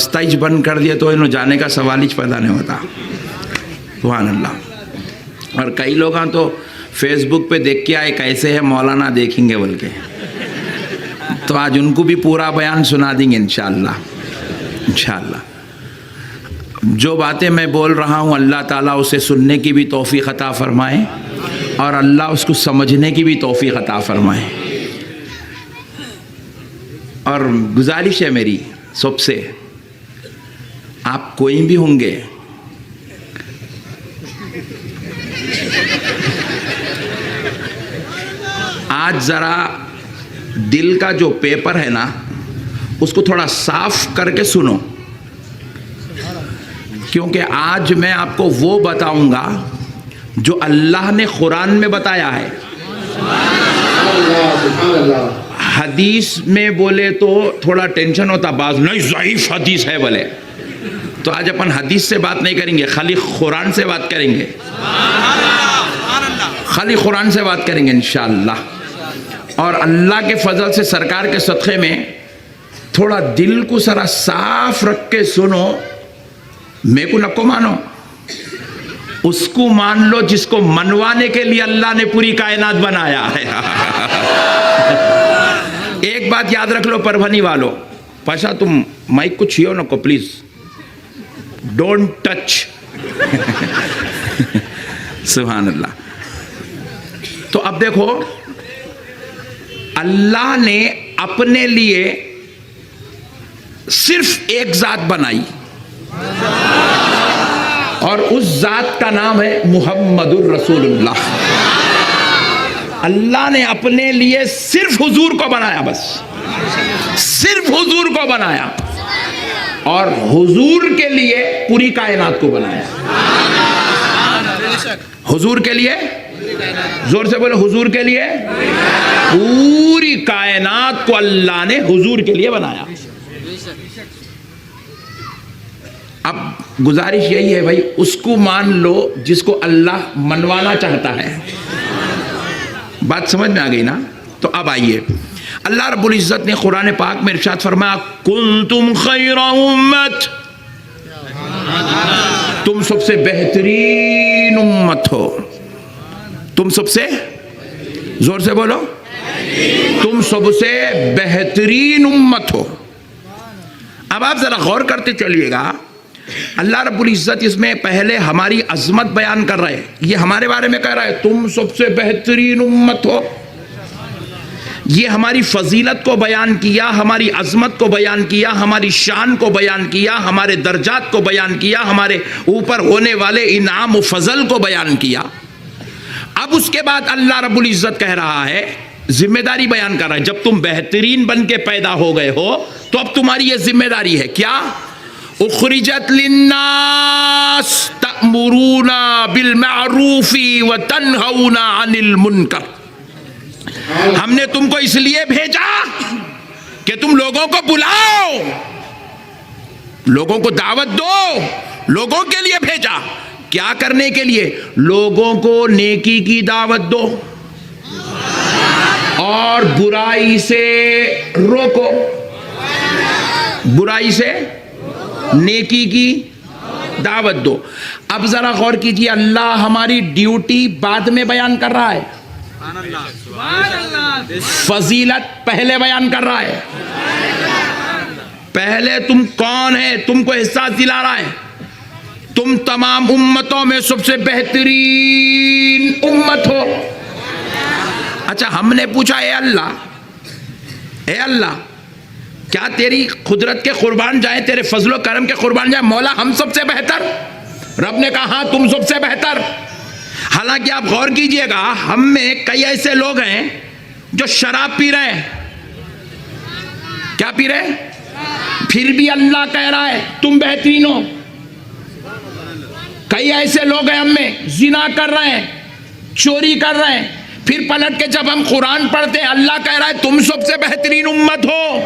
رستہ ہی بند کر دیا تو انہوں جانے کا سوال ہی پیدا نہیں ہوتا. سبحان اللہ. اور کئی لوگ تو فیس بک پہ دیکھ کے آئے کیسے ہے مولانا دیکھیں گے بول کے, تو آج ان کو بھی پورا بیان سنا دیں گے انشاءاللہ. انشاءاللہ جو باتیں میں بول رہا ہوں اللہ تعالیٰ اسے سننے کی بھی توفیق عطا فرمائے اور اللہ اس کو سمجھنے کی بھی توفیق عطا فرمائے. اور گزارش ہے میری سب سے, آپ کوئی بھی ہوں گے, آج ذرا دل کا جو پیپر ہے نا اس کو تھوڑا صاف کر کے سنو, کیونکہ آج میں آپ کو وہ بتاؤں گا جو اللہ نے قرآن میں بتایا ہے. حدیث میں بولے تو تھوڑا ٹینشن ہوتا, بعض نہیں ضعیف حدیث ہے بولے, تو آج اپن حدیث سے بات نہیں کریں گے, خالی قرآن سے بات کریں گے. خالی قرآن سے بات کریں گے انشاءاللہ. اور اللہ کے فضل سے سرکار کے صدقے میں تھوڑا دل کو ذرا صاف رکھ کے سنو. میں کو نکو مانو, اس کو مان لو جس کو منوانے کے لیے اللہ نے پوری کائنات بنایا ہے. ایک بات یاد رکھ لو پربھنی والو, پاشا تم مائک کو چھیو نکو پلیز, ڈونٹ ٹچ. سبحان اللہ. تو اب دیکھو, اللہ نے اپنے لیے صرف ایک ذات بنائی اور اس ذات کا نام ہے محمد الرسول اللہ. اللہ نے اپنے لیے صرف حضور کو بنایا, بس صرف حضور کو بنایا, اور حضور کے لیے پوری کائنات کو بنایا. حضور کے لیے, زور سے بولو, حضور کے لیے پوری کائنات کو اللہ نے حضور کے لیے بنایا. اب گزارش یہی ہے بھائی, اس کو مان لو جس کو اللہ منوانا چاہتا ہے. بات سمجھ میں آ گئی نا؟ تو اب آئیے, اللہ رب العزت نے قرآن پاک میں ارشاد فرمایا, کنتم خیر امت, تم سب سے بہترین امت ہو. تم سب سے, زور سے بولو, تم سب سے بہترین امت ہو. اب آپ ذرا غور کرتے چلیے گا, اللہ رب العزت اس میں پہلے ہماری عظمت بیان کر رہے, یہ ہمارے بارے میں کہہ رہا ہے تم سب سے بہترین امت ہو. یہ ہماری فضیلت کو بیان کیا, ہماری عظمت کو بیان کیا, ہماری شان کو بیان کیا, ہمارے درجات کو بیان کیا, ہمارے اوپر ہونے والے انعام و فضل کو بیان کیا. اب اس کے بعد اللہ رب العزت کہہ رہا ہے, ذمہ داری بیان کر رہا ہے, جب تم بہترین بن کے پیدا ہو گئے ہو تو اب تمہاری یہ ذمہ داری ہے. کیا؟ اخرجت للناس تأمرون بالمعروف وتنہون عن المنکر. ہم نے تم کو اس لیے بھیجا کہ تم لوگوں کو بلاؤ, لوگوں کو دعوت دو, لوگوں کے لیے بھیجا. کیا کرنے کے لیے؟ لوگوں کو نیکی کی دعوت دو اور برائی سے روکو. برائی سے نیکی کی دعوت دو. اب ذرا غور کیجیے, اللہ ہماری ڈیوٹی بعد میں بیان کر رہا ہے, فضیلت پہلے بیان کر رہا ہے. پہلے تم کون ہے تم کو احساس دلا رہا ہے, تم تمام امتوں میں سب سے بہترین امت ہو. اچھا, ہم نے پوچھا اے اللہ کیا تیری قدرت کے قربان جائیں, تیرے فضل و کرم کے قربان جائیں مولا, ہم سب سے بہتر؟ رب نے کہا ہاں تم سب سے بہتر. حالانکہ آپ غور کیجئے گا, ہم میں کئی ایسے لوگ ہیں جو شراب پی رہے ہیں. کیا پی رہے ہیں؟ پھر بھی اللہ کہہ رہا ہے تم بہترین ہو. کئی ایسے لوگ ہیں ہم میں زنا کر رہے ہیں, چوری کر رہے ہیں, پھر پلٹ کے جب ہم قرآن پڑھتے ہیں اللہ کہہ رہا ہے تم سب سے بہترین امت ہو.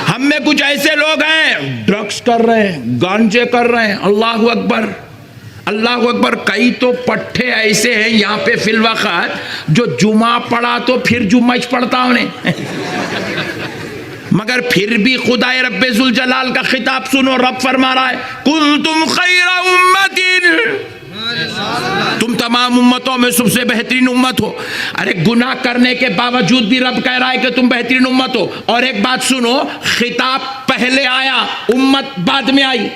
ہم میں کچھ ایسے لوگ ہیں ڈرگس کر رہے ہیں, گانجے کر رہے ہیں. اللہ اکبر, اللہ اکبر. کئی تو پٹھے ایسے ہیں یہاں پہ فی الوقت جو جمعہ پڑھا تو پھر جمعہ پڑھتا انہیں. مگر پھر بھی خدا رب ذوالجلال کا خطاب سنو، رب فرما رہا ہے کنتم خیر امت، تم تمام امتوں میں سب سے بہترین امت ہو۔ ارے گناہ کرنے کے باوجود بھی رب کہہ رہا ہے کہ تم بہترین امت ہو۔ اور ایک بات سنو، خطاب پہلے آیا، امت بعد میں آئی۔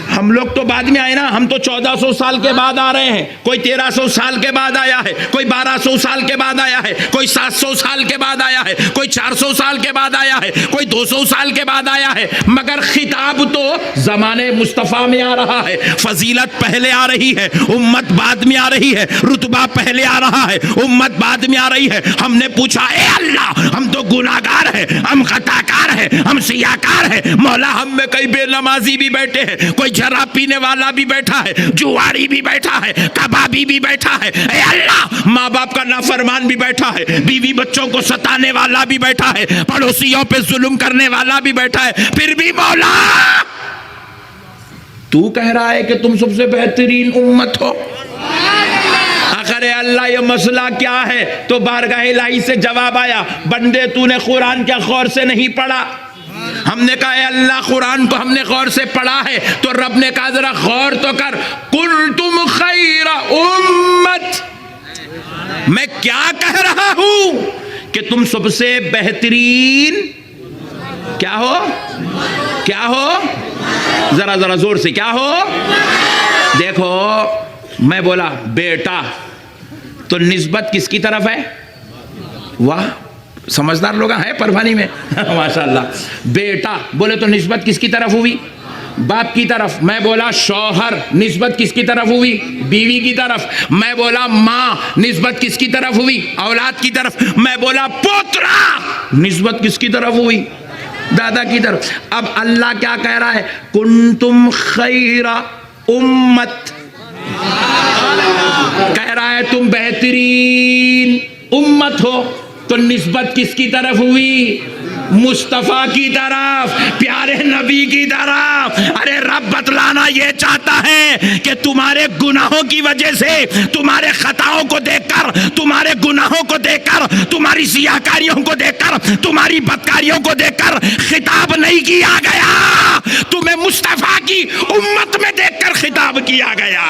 ہم لوگ تو بعد میں آئے نا، ہم تو 1400 سال کے بعد آ رہے ہیں، کوئی 1300 سال کے بعد آیا ہے، کوئی 1200 سال کے بعد آیا ہے، کوئی 700 سال کے بعد آیا ہے، کوئی 400 سال کے بعد آیا ہے، کوئی 200 سال کے بعد آیا ہے، مگر خطاب تو زمانے مصطفیٰ میں آ رہا ہے۔ فضیلت پہلے آ رہی ہے، امت بعد میں آ رہی ہے، رتبہ پہلے آ رہا ہے، امت بعد میں آ رہی ہے۔ ہم نے پوچھا اے اللہ، ہم تو گناہگار ہیں، ہم خطا کار ہیں، ہم سیاکار ہیں، مولا ہم میں کئی بے نمازی بھی بیٹھے ہیں، کوئی شراب پینے والا بھی بیٹھا ہے، جواری بھی بیٹھا ہے، کبابی بھی بیٹھا ہے، اے اللہ ماں باپ کا نافرمان بھی بیٹھا ہے، بیوی بچوں کو ستانے والا بھی بیٹھا ہے، پڑوسیوں پہ ظلم کرنے والا بھی بیٹھا ہے، پھر بھی مولا تو کہہ رہا ہے کہ تم سب سے بہترین امت ہو۔ آخر اللہ یہ مسئلہ کیا ہے؟ تو بارگاہ الہی سے جواب آیا، بندے تو نے قرآن کیا غور سے نہیں پڑھا؟ ہم نے کہا اے اللہ قرآن تو ہم نے غور سے پڑھا ہے، تو رب نے کہا ذرا غور تو کر، کنتم خیر امت، میں کیا کہہ رہا ہوں کہ تم سب سے بہترین کیا ہو؟ کیا ہو؟ ذرا ذرا زور سے کیا ہو؟ دیکھو میں بولا بیٹا تو نسبت کس کی طرف ہے؟ واہ سمجھدار لوگ ہیں پربھانی میں ماشاءاللہ۔ بیٹا بولے تو نسبت کس کی طرف ہوئی؟ باپ کی طرف۔ میں بولا شوہر، نسبت کس کی طرف ہوئی؟ بیوی کی طرف۔ میں بولا ماں، نسبت کس کی طرف ہوئی؟ اولاد کی طرف۔ میں بولا پوترا، نسبت کس کی طرف ہوئی؟ دادا کی طرف۔ اب اللہ کیا کہہ رہا ہے؟ کنتم خیر امت، کہہ رہا ہے تم بہترین امت ہو، تو نسبت کس کی طرف ہوئی؟ مصطفیٰ کی طرف، پیارے نبی کی طرف۔ ارے رب بتلانا یہ چاہتا ہے کہ تمہارے گناہوں کی وجہ سے، تمہارے خطاؤں کو دیکھ کر، تمہارے گناہوں کو دیکھ کر، تمہاری سیاکاریوں کو دیکھ کر، تمہاری بدکاریوں کو دیکھ کر خطاب نہیں کیا گیا، تمہیں مصطفیٰ کی امت میں دیکھ کر خطاب کیا گیا۔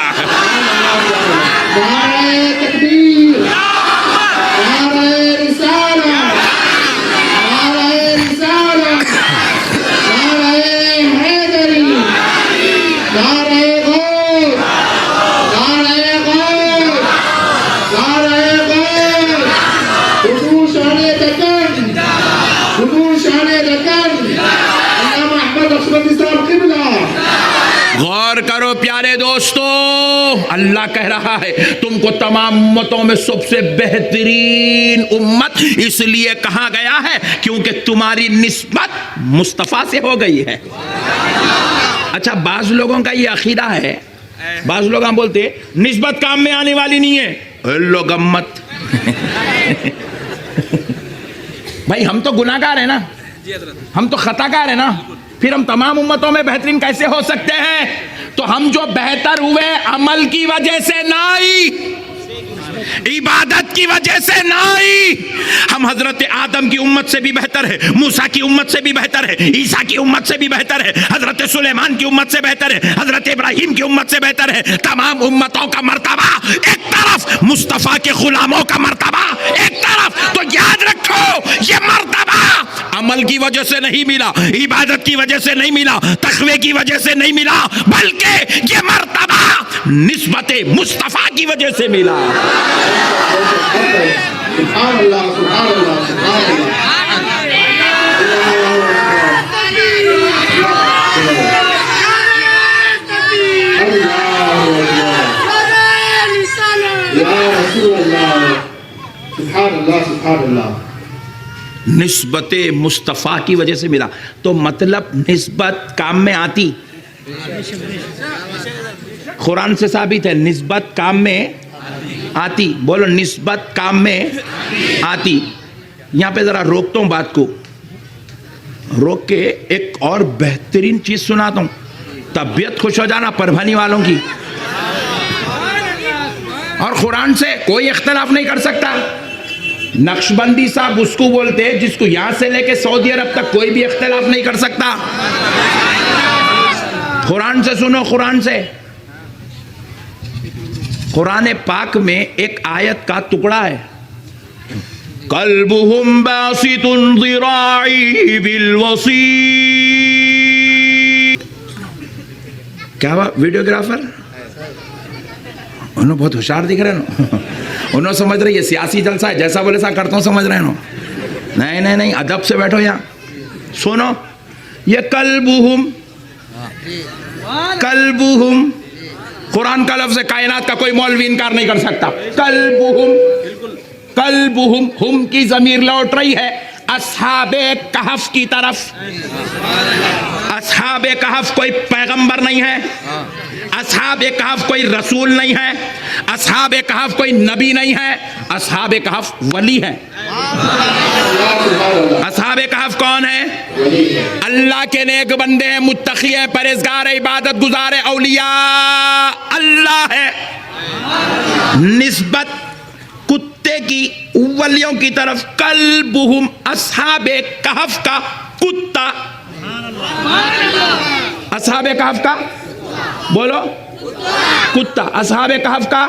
غور کرو پیارے دوستو، اللہ کہہ رہا ہے تم کو تمام امتوں میں سب سے بہترین امت اس لیے کہا گیا ہے کیونکہ تمہاری نسبت مصطفیٰ سے ہو گئی ہے۔ اچھا بعض لوگوں کا یہ عقیدہ ہے، بعض لوگ ہم بولتے ہیں نسبت کام میں آنے والی نہیں ہے، لوگ امت بھائی ہم تو گناہگار ہیں نا، ہم تو خطا کار ہیں نا، پھر ہم تمام امتوں میں بہترین کیسے ہو سکتے ہیں؟ تو ہم جو بہتر ہوئے عمل کی وجہ سے نہیں، عبادت کی وجہ سے نہیں۔ ہم حضرت آدم کی امت سے بھی بہتر ہے، موسیٰ کی امت سے بھی بہتر ہے، عیسیٰ کی امت سے بھی بہتر ہے، حضرت سلیمان کی امت سے بہتر ہے، حضرت ابراہیم کی امت سے بہتر ہے۔ تمام امتوں کا مرتبہ ایک طرف، مصطفیٰ کے غلاموں کا مرتبہ ایک طرف۔ تو یاد رکھو یہ مرتبہ عمل کی وجہ سے نہیں ملا، عبادت کی وجہ سے نہیں ملا، تقوی کی وجہ سے نہیں ملا، بلکہ یہ مرتبہ نسبت مصطفیٰ کی وجہ سے ملا۔ سبحان اللہ سبحان اللہ سبحان اللہ۔ سبحان اللہ سبحان اللہ۔ نسبت مصطفیٰ کی وجہ سے ملا، تو مطلب نسبت کام میں آتی، قرآن سے ثابت ہے نسبت کام میں آتی۔ بولو نسبت کام میں آتی۔ یہاں پہ ذرا روکتا ہوں بات کو، روک کے ایک اور بہترین چیز سناتا ہوں، طبیعت خوش ہو جانا پربھانی والوں کی، اور قرآن سے کوئی اختلاف نہیں کر سکتا۔ نقشبندی صاحب اس کو بولتے ہیں جس کو یہاں سے لے کے سعودی عرب تک کوئی بھی اختلاف نہیں کر سکتا. قرآن سے سنو, قرآن سے. قرآن پاک میں ایک آیت کا ٹکڑا ہے, قلبهم باسط ذراعی بالوسیط. کیا ہوا ویڈیوگرافر؟ انہوں بہت ہوشیار دکھ رہے ہیں. انہوں سمجھ رہے یہ سیاسی جلسہ ہے, جیسا بولے سا کرتا ہوں سمجھ رہے ہیں. نہیں نہیں نہیں, ادب سے بیٹھو یہاں. سنو, یہ قلبهم قرآن کا لفظ ہے, کائنات کا کوئی مولوی انکار نہیں کر سکتا. قلبهم ہم کی ضمیر لوٹ رہی ہے اصحاب کہف کی طرف. اصحاب کہف کوئی پیغمبر نہیں ہے, اصحاب کہف کوئی رسول نہیں ہے, اصحاب کہف کوئی نبی نہیں ہے, اصحاب کہف ولی ہے. اصحاب کہف کون ہے؟ اللہ کے نیک بندے ہیں, متقی ہیں, پرہیزگار ہیں, عبادت گزار ہیں, اولیاء اللہ ہے. نسبت کتے کی ولیوں کی طرف. قلبہم اصحاب کہف کا کتا. اصحاب کہف کا بولو کتا. اصحاب کہف کا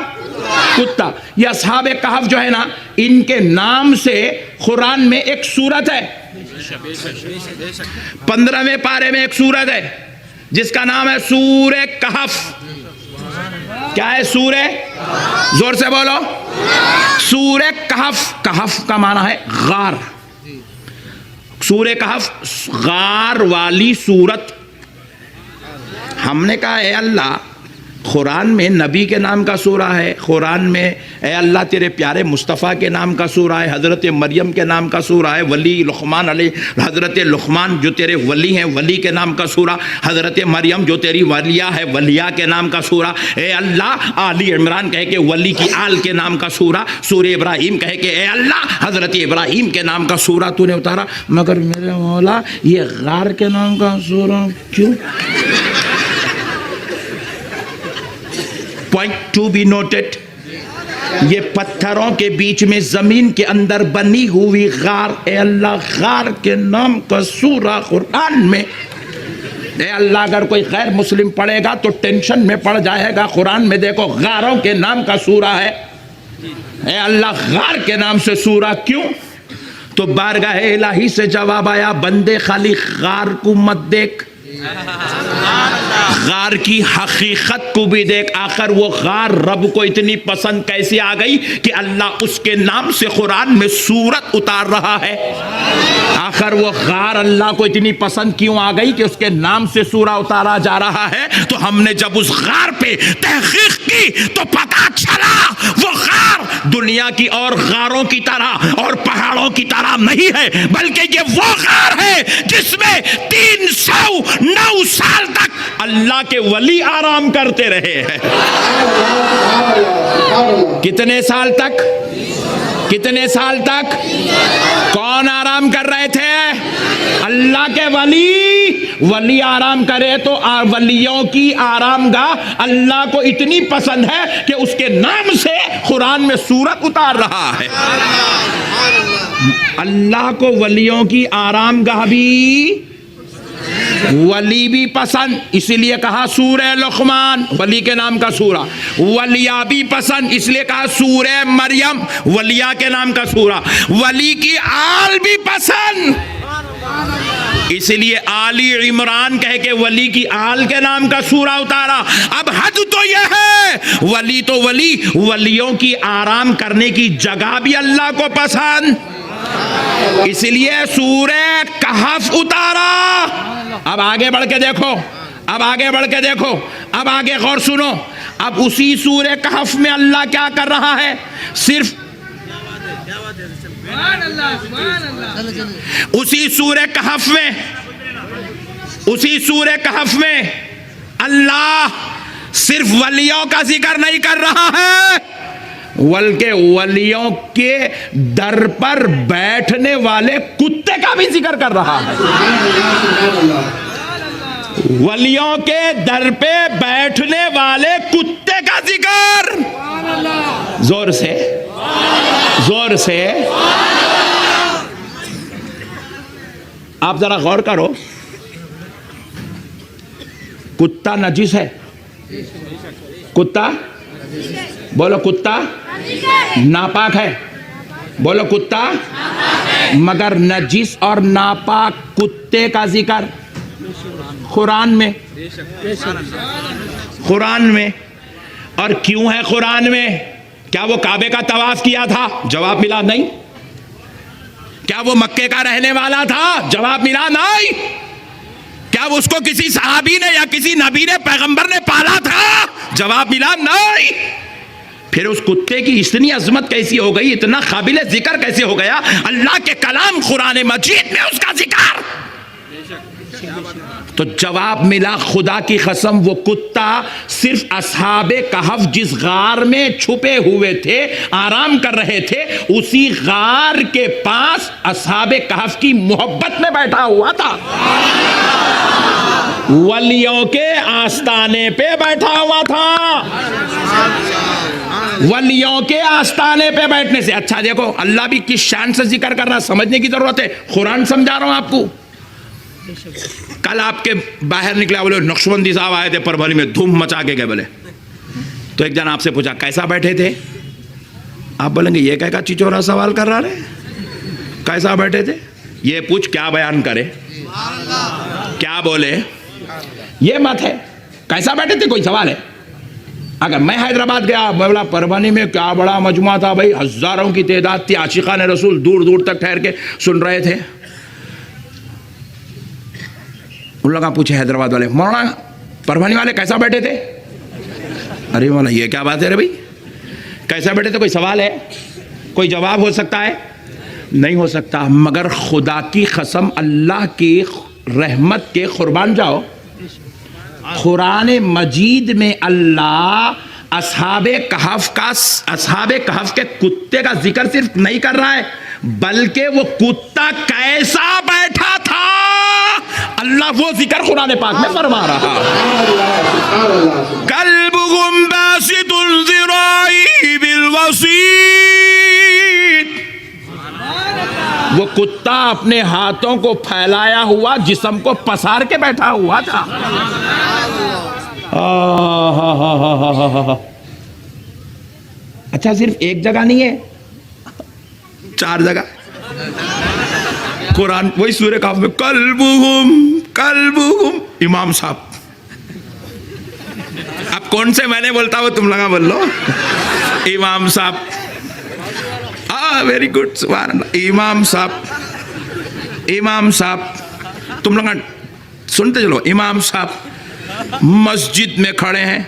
کتا. یہ اصحاب کہف جو ہے نا, ان کے نام سے قرآن میں ایک سورت ہے, 15ویں پارے میں ایک سورت ہے جس کا نام ہے سورہ کہف. کیا ہے سورہ؟ زور سے بولو. سورہ کہف. کہف کا معنی ہے غار. سورہ کہف غار والی سورت. ہم نے کہا اے اللہ, قرآن میں نبی کے نام کا سورہ ہے, قرآن میں اے اللہ تیرے پیارے مصطفیٰ کے نام کا سورہ ہے, حضرت مریم کے نام کا سورہ ہے, ولی لقمان علیہ حضرت لقمان جو تیرے ولی ہیں ولی کے نام کا سورہ, حضرت مریم جو تیری ولیہ ہے ولیہ کے نام کا سورہ, اے اللہ آل عمران کہے کہ ولی کی آل کے نام کا سورہ, سورہ ابراہیم کہے کہ اے اللہ حضرت ابراہیم کے نام کا سورہ تو نے اتارا. مگر میرے مولا یہ غار کے نام کا سورہ کیوں؟ پوائنٹ ٹو بی نوٹڈ, یہ پتھروں کے بیچ میں زمین کے اندر بنی ہوئی غار. اے اللہ غار کے نام کا سورہ قرآن میں, اے اللہ اگر کوئی غیر مسلم پڑھے گا تو ٹینشن میں پڑ جائے گا. قرآن میں دیکھو غاروں کے نام کا سورہ ہے. اے اللہ غار کے نام سے سورہ کیوں؟ تو بارگاہ الہی سے جواب آیا, بندے خالی غار کو مت دیکھ, غار کی حقیقت کو بھی دیکھ. آخر وہ غار رب کو اتنی پسند کیسے آ گئی کہ اللہ اس کے نام سے قرآن میں سورت اتار رہا ہے. آخر وہ غار اللہ کو اتنی پسند کیوں آ گئی کہ اس کے نام سے سورہ اتارا جا رہا ہے؟ تو ہم نے جب اس غار پہ تحقیق کی تو پتا چلا وہ غار دنیا کی اور غاروں کی طرح اور پہاڑوں کی طرح نہیں ہے, بلکہ یہ وہ غار ہے جس میں 309 سال تک اللہ کے ولی آرام کرتے رہے ہیں. کتنے سال تک؟ کتنے سال تک؟ کون آرام کر رہے تھے؟ اللہ کے ولی. ولی آرام کرے تو ولیوں کی آرام گاہ اللہ کو اتنی پسند ہے کہ اس کے نام سے قرآن میں سورت اتار رہا ہے. اللہ کو ولیوں کی آرام گاہ بھی ولی بھی پسند, اسی لیے کہا سورہ لقمان ولی کے نام کا سورہ. ولیہ بھی پسند, اس لیے کہا سورہ مریم ولیہ کے نام کا سورہ. ولی کی آل بھی پسند, اس لیے آلی عمران کہہ کے ولی کی آل کے نام کا سورہ اتارا. اب حد تو یہ ہے, ولی تو ولی, ولیوں کی آرام کرنے کی جگہ بھی اللہ کو پسند, اس لیے سورہ کہف اتارا. اب آگے بڑھ کے دیکھو, اب آگے بڑھ کے دیکھو, اب آگے غور سنو. اب اسی سورہ کہف میں اللہ کیا کر رہا ہے؟ صرف اسی سورہ کہف میں, اسی سورہ کہف میں اللہ صرف ولیوں کا ذکر نہیں کر رہا ہے, بلکہ ولیوں کے در پر بیٹھنے والے کتے کا بھی ذکر کر رہا ہے. ولیوں کے در پہ بیٹھنے والے کتے کا ذکر. زور سے زور سے. آپ ذرا غور کرو, کتا نجس ہے؟ کتا بولو, کتا ناپاک ہے؟ بولو, کتا. مگر نجس اور ناپاک کتے کا ذکر قرآن میں, قرآن میں. اور کیوں ہے قرآن میں؟ کیا وہ کعبے کا طواف کیا تھا؟ جواب ملا نہیں. کیا وہ مکے کا رہنے والا تھا؟ جواب ملا نہیں. کیا اس کو کسی صحابی نے یا کسی نبی نے پیغمبر نے پالا تھا؟ جواب ملا نہیں. پھر اس کتے کی اتنی عظمت کیسی ہو گئی, اتنا قابل ذکر کیسے ہو گیا اللہ کے کلام قرآن مجید میں اس کا ذکر؟ تو جواب ملا, خدا کی قسم وہ کتا صرف اصحاب کہف جس غار میں چھپے ہوئے تھے, آرام کر رہے تھے, اسی غار کے پاس اصحاب کہف کی محبت میں بیٹھا ہوا تھا. ولیوں کے آستانے پہ بیٹھا ہوا تھا. ولیوں کے آستانے پہ بیٹھنے سے اچھا دیکھو اللہ بھی کس شان سے ذکر کر رہا, سمجھنے کی ضرورت ہے. قرآن سمجھا رہا ہوں آپ کو. کل آپ کے باہر نکلا, بولے نقشبندی صاحب آئے تھے پربھنی میں, دھوم مچا کے گئے. بولے تو ایک جن آپ سے پوچھا کیسا بیٹھے تھے؟ آپ بولیں گے یہ کیا کا چچورا سوال کر رہا ہے, کیسا بیٹھے تھے؟ یہ پوچھ کیا بیان کرے, کیا بولے, یہ مت ہے. کیسا بیٹھے تھے کوئی سوال ہے؟ اگر میں حیدرآباد گیا, بولا پربھنی میں کیا بڑا مجمع تھا بھائی, ہزاروں کی تعداد تھی, عاشقان رسول دور دور تک ٹھہر کے سن رہے تھے. ان لوگوں پوچھے حیدرآباد والے, مولانا پربھنی والے کیسا بیٹھے تھے؟ ارے مولانا یہ کیا بات ہے رے بھائی, کیسا بیٹھے تھے کوئی سوال ہے؟ کوئی جواب ہو سکتا ہے؟ نہیں ہو سکتا. مگر خدا کی قسم اللہ کی رحمت کے قربان جاؤ, قرآن مجید میں اللہ اصحاب کہف کے کتے کا ذکر صرف نہیں کر رہا ہے, بلکہ وہ کتا کیسا بیٹھا تھا اللہ وہ ذکر قرآن پاک میں فرما رہا. قلبهم باسط ذراعی بالوسیط, وہ کتا اپنے ہاتھوں کو پھیلایا ہوا جسم کو پسار کے بیٹھا ہوا تھا. اچھا صرف ایک جگہ نہیں ہے, 4 جگہ قرآن وہی سورہ کہف میں. قلبهم امام صاحب, اب کون سے میں نے بولتا ہوں تم لگا بول لو. امام صاحب, ویری گڈ, سبحان اللہ. امام صاحب, امام صاحب, تم لوگ سنتے چلو. امام صاحب مسجد میں کھڑے ہیں,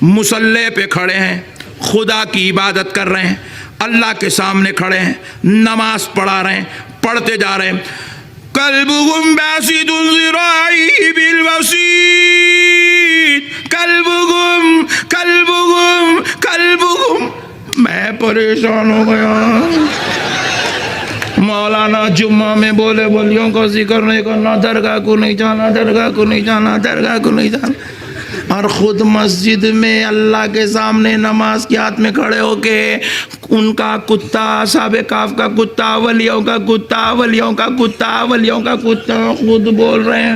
مصلی پہ کھڑے ہیں, خدا کی عبادت کر رہے ہیں, اللہ کے سامنے کھڑے ہیں, نماز پڑھا رہے ہیں, پڑھتے جا رہے ہیں. قلبهم باسط ذراعی بالوسیط, قلبهم. میں پریشان ہو گیا. مولانا جمعہ میں بولے ولیوں کا ذکر نہیں کرنا, درگاہ کو نہیں جانا, درگاہ کو نہیں جانا, درگاہ کو نہیں جانا, اور خود مسجد میں اللہ کے سامنے نماز کے ہاتھ میں کھڑے ہو کے ان کا کتا, اصحاب کہف کا کتا, ولیوں کا کتا, ولیوں کا کتا, ولیوں کا کتا خود بول رہے ہیں.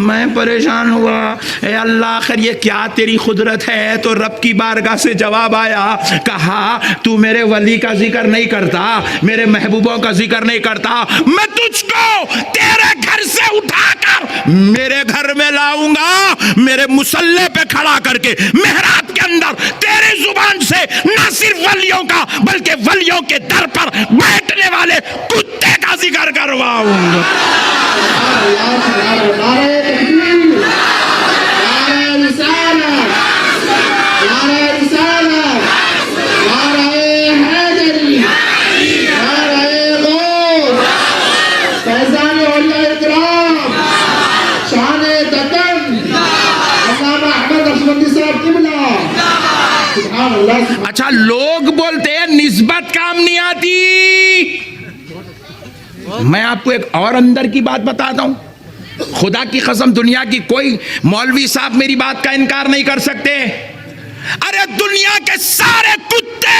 میں پریشان ہوا, اے اللہ آخر یہ کیا تیری قدرت ہے؟ تو رب کی بارگاہ سے جواب آیا, کہا تو میرے ولی کا ذکر نہیں کرتا, میرے محبوبوں کا ذکر نہیں کرتا, میں تجھ کو تیرے گھر سے اٹھا کر میرے گھر میں لاؤں گا, میرے مصلی پہ کھڑا کر کے محراب کے اندر تیری زبان سے نہ صرف ولیوں کا بلکہ ولیوں کے در پر بیٹھنے والے کتے کا ذکر کرواؤں گا. اچھا لوگ بولتے ہیں نسبت کام نہیں آتی. میں آپ کو ایک اور اندر کی بات بتاتا ہوں, خدا کی قسم دنیا کی کوئی مولوی صاحب میری بات کا انکار نہیں کر سکتے. ارے دنیا کے سارے کتے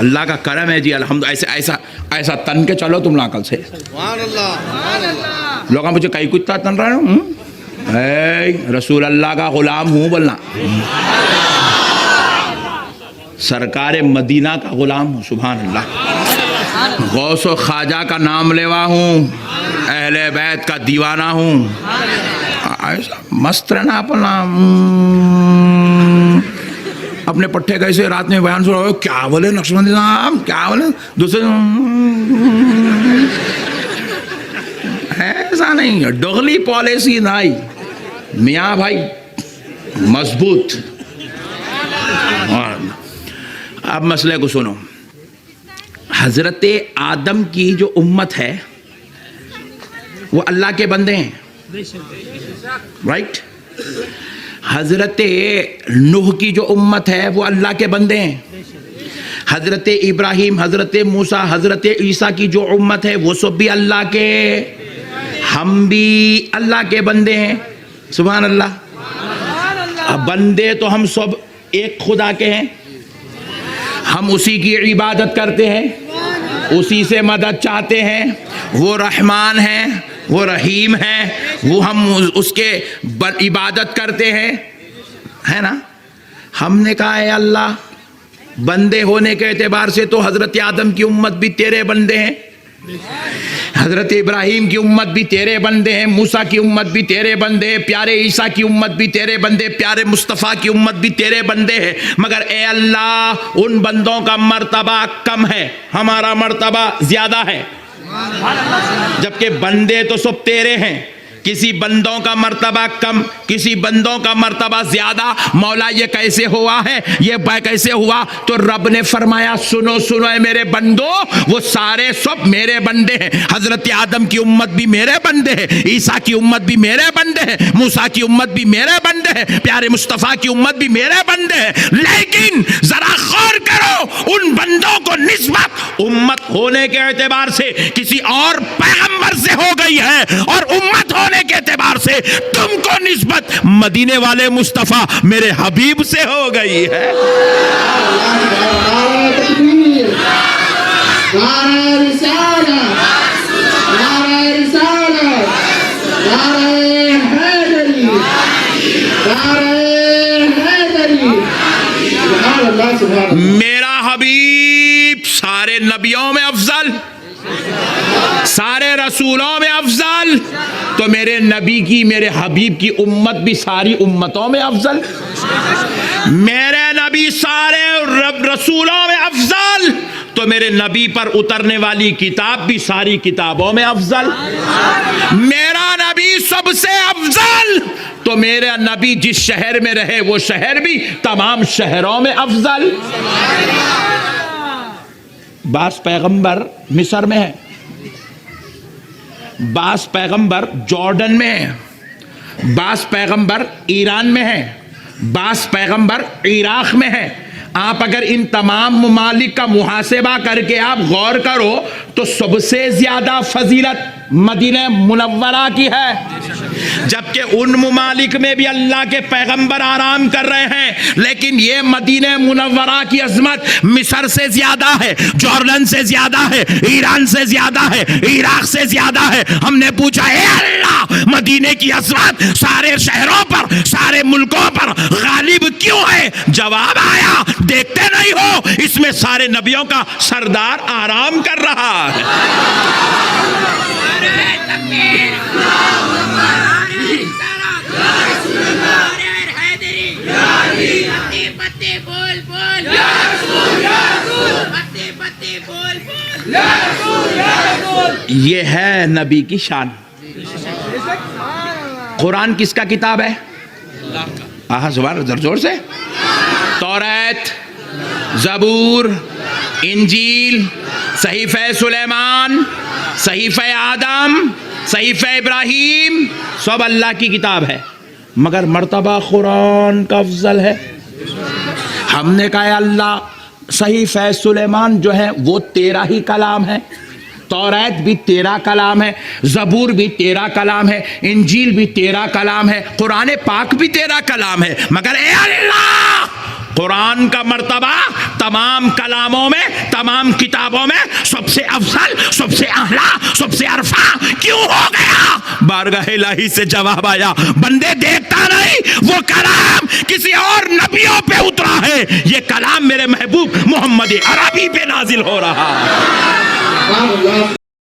اللہ کا کرم ہے جی الحمد. ایسا تن کے چلو تم عقل سے. لوگ مجھے کئی کتا تن رہے ہوں. رسول اللہ کا غلام ہوں بولنا. سرکار مدینہ کا غلام ہوں. سبحان اللہ. غوث و خواجہ کا نام لیوا ہوں. اہل بیت کا دیوانہ ہوں. ایسا مست رہنا اپنا. اپنے پٹھے کیسے رات میں بیان سن رہے ہو, کیا بولے نقش بندی صاحب, کیا بولے دوسرے. ایسا نہیں ہے. ڈغلی پالیسی نہیں میاں بھائی, مضبوط. اب مسئلے کو سنو. حضرت آدم کی جو امت ہے وہ اللہ کے بندے ہیں, رائٹ. حضرت نوح کی جو امت ہے وہ اللہ کے بندے ہیں. حضرت ابراہیم, حضرت موسیٰ, حضرت عیسیٰ کی جو امت ہے وہ سب بھی اللہ کے. ہم بھی اللہ کے بندے ہیں. سبحان اللہ. بندے تو ہم سب ایک خدا کے ہیں. ہم اسی کی عبادت کرتے ہیں, اسی سے مدد چاہتے ہیں. وہ رحمان ہیں, وہ رحیم ہیں, وہ ہم اس کے عبادت کرتے ہیں, ہے نا. ہم نے کہا ہے اللہ بندے ہونے کے اعتبار سے تو حضرت آدم کی امت بھی تیرے بندے ہیں, حضرت ابراہیم کی امت بھی تیرے بندے ہیں, موسیٰ کی امت بھی تیرے بندے ہیں, پیارے عیسیٰ کی امت بھی تیرے بندے, پیارے مصطفیٰ کی امت بھی تیرے بندے ہیں. مگر اے اللہ ان بندوں کا مرتبہ کم ہے, ہمارا مرتبہ زیادہ ہے. جبکہ بندے تو سب تیرے ہیں. کسی بندوں کا مرتبہ کم, کسی بندوں کا مرتبہ زیادہ. مولا یہ کیسے ہوا ہے, یہ کیسے ہوا؟ تو رب نے فرمایا سنو سنو اے میرے بندو, وہ سارے سب میرے بندے ہیں. حضرت آدم کی امت بھی میرے بندے ہیں, عیسیٰ کی امت بھی میرے بندے ہیں, موسیٰ کی امت بھی میرے بندے ہیں, پیارے مصطفیٰ کی امت بھی میرے بندے ہیں. لیکن ذرا غور کرو, ان بندوں کو نسبت امت ہونے کے اعتبار سے کسی اور پیغمبر سے ہو گئی ہے, اور امت ہونے کے اعتبار سے تم کو نسبت مدینے والے مصطفیٰ میرے حبیب سے ہو گئی ہے. میرا حبیب سارے نبیوں میں افضل, سارے رسولوں میں افضل, تو میرے نبی کی, میرے حبیب کی امت بھی ساری امتوں میں افضل. میرے نبی سارے رسولوں میں افضل, تو میرے نبی پر اترنے والی کتاب بھی ساری کتابوں میں افضل. میرا نبی سب سے افضل, تو میرا نبی جس شہر میں رہے وہ شہر بھی تمام شہروں میں افضل. بعض پیغمبر مصر میں ہے, بعض پیغمبر جارڈن میں ہے, بعض پیغمبر ایران میں ہے, بعض پیغمبر عراق میں ہے. آپ اگر ان تمام ممالک کا محاسبہ کر کے آپ غور کرو تو سب سے زیادہ فضیلت مدینہ منورہ کی ہے. جبکہ ان ممالک میں بھی اللہ کے پیغمبر آرام کر رہے ہیں, لیکن یہ مدینہ منورہ کی عظمت مصر سے زیادہ ہے, جارڈن سے زیادہ ہے, ایران سے زیادہ ہے, عراق سے زیادہ ہے. ہم نے پوچھا اے اللہ مدینے کی عظمت سارے شہروں پر, سارے ملکوں پر غالب کیوں ہے؟ جواب آیا دیکھتے نہیں ہو اس میں سارے نبیوں کا سردار آرام کر رہا ہے. یہ ہے نبی کی شان. قرآن کس کا کتاب ہے؟ زبان زور سے. توریت, زبور, انجیل, صحیفہ سلیمان, صحیفہ آدم, صحیفہ ابراہیم, سب اللہ کی کتاب ہے. مگر مرتبہ قرآن کا افضل ہے. ہم نے کہا اللہ صحیفہ سلیمان جو ہے وہ تیرا ہی کلام ہے, توریت بھی تیرا کلام ہے, زبور بھی تیرا کلام ہے, انجیل بھی تیرا کلام ہے, قرآن پاک بھی تیرا کلام ہے. مگر اے اللہ قرآن کا مرتبہ تمام کلاموں میں، تمام کتابوں میں سب سے افضل، سب سے اعلیٰ، سب سے عرفہ کیوں ہو گیا؟ بارگاہ الہی سے جواب آیا، بندے دیکھتا نہیں وہ کلام کسی اور نبیوں پہ اترا ہے، یہ کلام میرے محبوب محمد عربی پہ نازل ہو رہا ہے۔